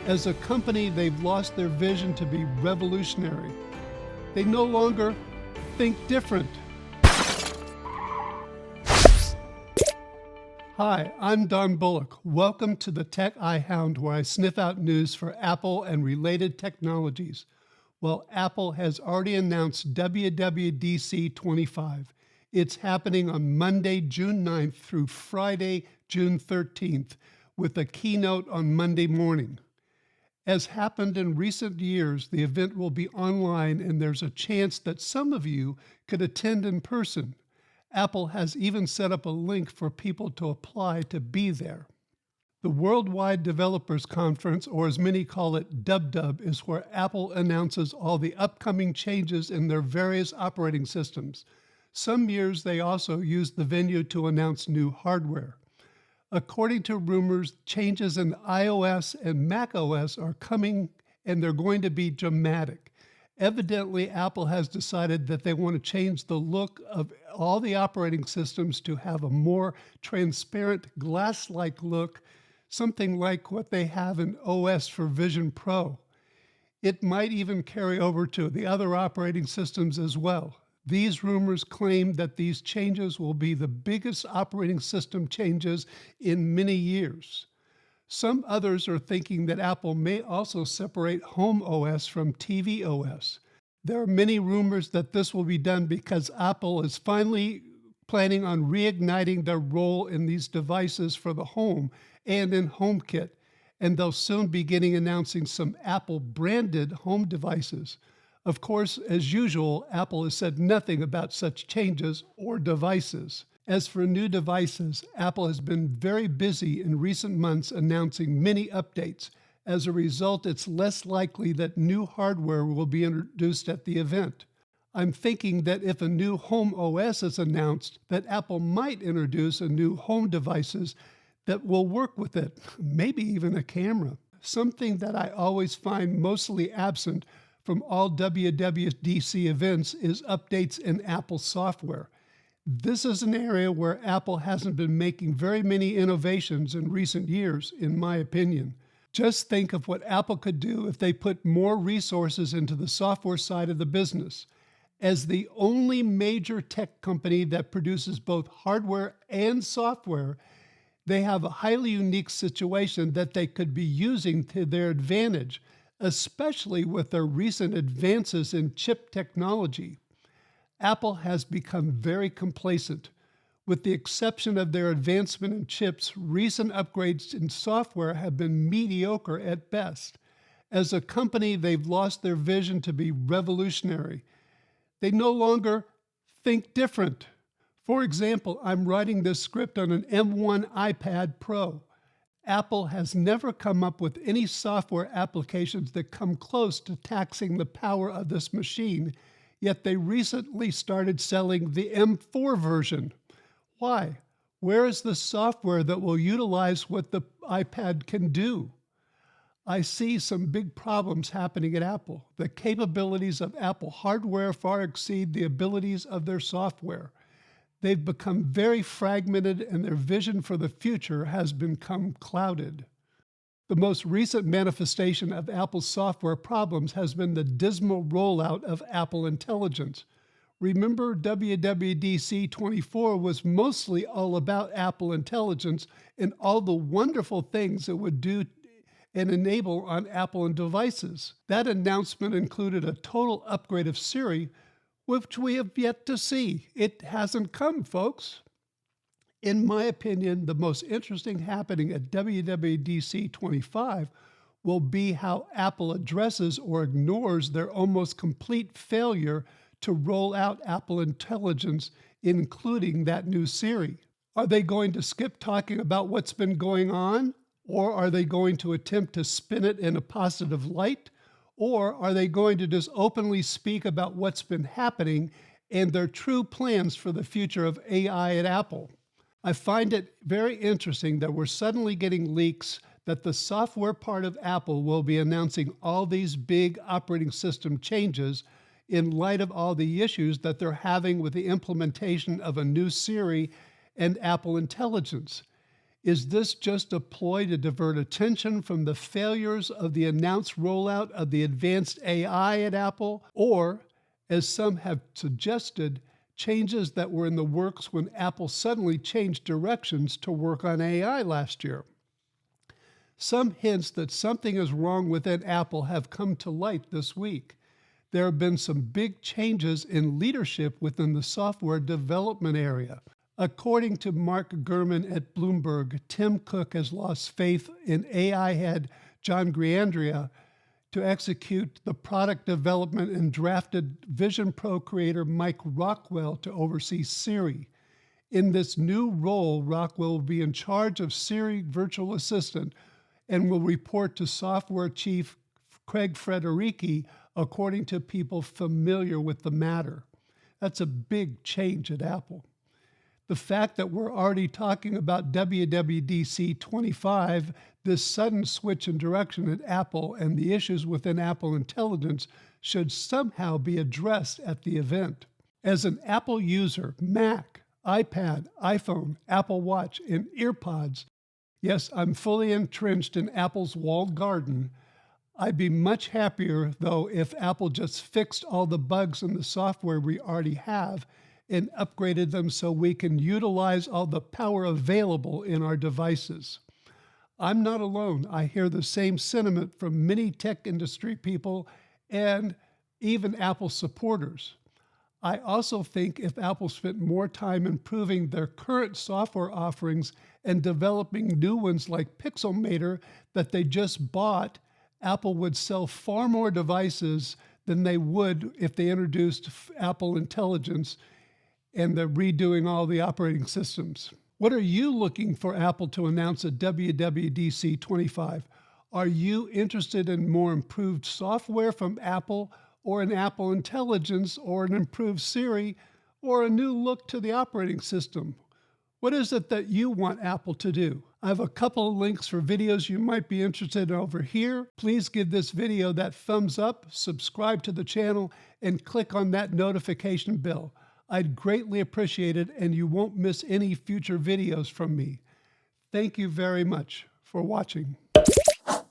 As a company, they've lost their vision to be revolutionary. They no longer think different. Hi, I'm Don Bullock. Welcome to the Tech Eye Hound, where I sniff out news for Apple and related technologies. Well, Apple has already announced WWDC25. It's happening on Monday, June 9th through Friday, June 13th, with a keynote on Monday morning. As happened in recent years, the event will be online and there's a chance that some of you could attend in person. Apple has even set up a link for people to apply to be there. The Worldwide Developers Conference, or as many call it WWDC, is where Apple announces all the upcoming changes in their various operating systems. Some years they also use the venue to announce new hardware. According to rumors, changes in iOS and macOS are coming and they're going to be dramatic. Evidently, Apple has decided that they want to change the look of all the operating systems to have a more transparent, glass-like look, something like what they have in OS for Vision Pro. It might even carry over to the other operating systems as well. These rumors claim that these changes will be the biggest operating system changes in many years. Some others are thinking that Apple may also separate Home OS from TV OS. There are many rumors that this will be done because Apple is finally planning on reigniting their role in these devices for the home and in HomeKit, and they'll soon be announcing some Apple-branded home devices. Of course, as usual, Apple has said nothing about such changes or devices. As for new devices, Apple has been very busy in recent months announcing many updates. As a result, it's less likely that new hardware will be introduced at the event. I'm thinking that if a new Home OS is announced, that Apple might introduce a new home devices that will work with it, maybe even a camera. Something that I always find mostly absent from all WWDC events is updates in Apple software. This is an area where Apple hasn't been making very many innovations in recent years, in my opinion. Just think of what Apple could do if they put more resources into the software side of the business. As the only major tech company that produces both hardware and software, they have a highly unique situation that they could be using to their advantage, especially with their recent advances in chip technology. Apple has become very complacent. With the exception of their advancement in chips, recent upgrades in software have been mediocre at best. As a company, they've lost their vision to be revolutionary. They no longer think different. For example, I'm writing this script on an M1 iPad Pro. Apple has never come up with any software applications that come close to taxing the power of this machine, yet they recently started selling the M4 version. Why? Where is the software that will utilize what the iPad can do? I see some big problems happening at Apple. The capabilities of Apple hardware far exceed the abilities of their software. They've become very fragmented and their vision for the future has become clouded. The most recent manifestation of Apple's software problems has been the dismal rollout of Apple Intelligence. Remember, WWDC24 was mostly all about Apple Intelligence and all the wonderful things it would do and enable on Apple devices. That announcement included a total upgrade of Siri, which we have yet to see. It hasn't come, folks. In my opinion, the most interesting happening at WWDC 25 will be how Apple addresses or ignores their almost complete failure to roll out Apple Intelligence, including that new Siri. Are they going to skip talking about what's been going on? Or are they going to attempt to spin it in a positive light? Or are they going to just openly speak about what's been happening and their true plans for the future of AI at Apple? I find it very interesting that we're suddenly getting leaks that the software part of Apple will be announcing all these big operating system changes in light of all the issues that they're having with the implementation of a new Siri and Apple Intelligence. Is this just a ploy to divert attention from the failures of the announced rollout of the advanced AI at Apple? Or, as some have suggested, changes that were in the works when Apple suddenly changed directions to work on AI last year? Some hints that something is wrong within Apple have come to light this week. There have been some big changes in leadership within the software development area. According to Mark Gurman at Bloomberg, Tim Cook has lost faith in AI head John Griandria to execute the product development and drafted Vision Pro creator Mike Rockwell to oversee Siri. In this new role, Rockwell will be in charge of Siri Virtual Assistant and will report to software chief Craig Federighi, according to people familiar with the matter. That's a big change at Apple. The fact that we're already talking about WWDC25, this sudden switch in direction at Apple, and the issues within Apple Intelligence should somehow be addressed at the event. As an Apple user, Mac, iPad, iPhone, Apple Watch, and EarPods, yes, I'm fully entrenched in Apple's walled garden. I'd be much happier, though, if Apple just fixed all the bugs in the software we already have and upgraded them so we can utilize all the power available in our devices. I'm not alone. I hear the same sentiment from many tech industry people and even Apple supporters. I also think if Apple spent more time improving their current software offerings and developing new ones like Pixelmator that they just bought, Apple would sell far more devices than they would if they introduced Apple Intelligence and they're redoing all the operating systems. What are you looking for Apple to announce at WWDC 25? Are you interested in more improved software from Apple, or an Apple Intelligence, or an improved Siri, or a new look to the operating system? What is it that you want Apple to do? I have a couple of links for videos you might be interested in over here. Please give this video that thumbs up, subscribe to the channel, and click on that notification bell. I'd greatly appreciate it, and you won't miss any future videos from me. Thank you very much for watching.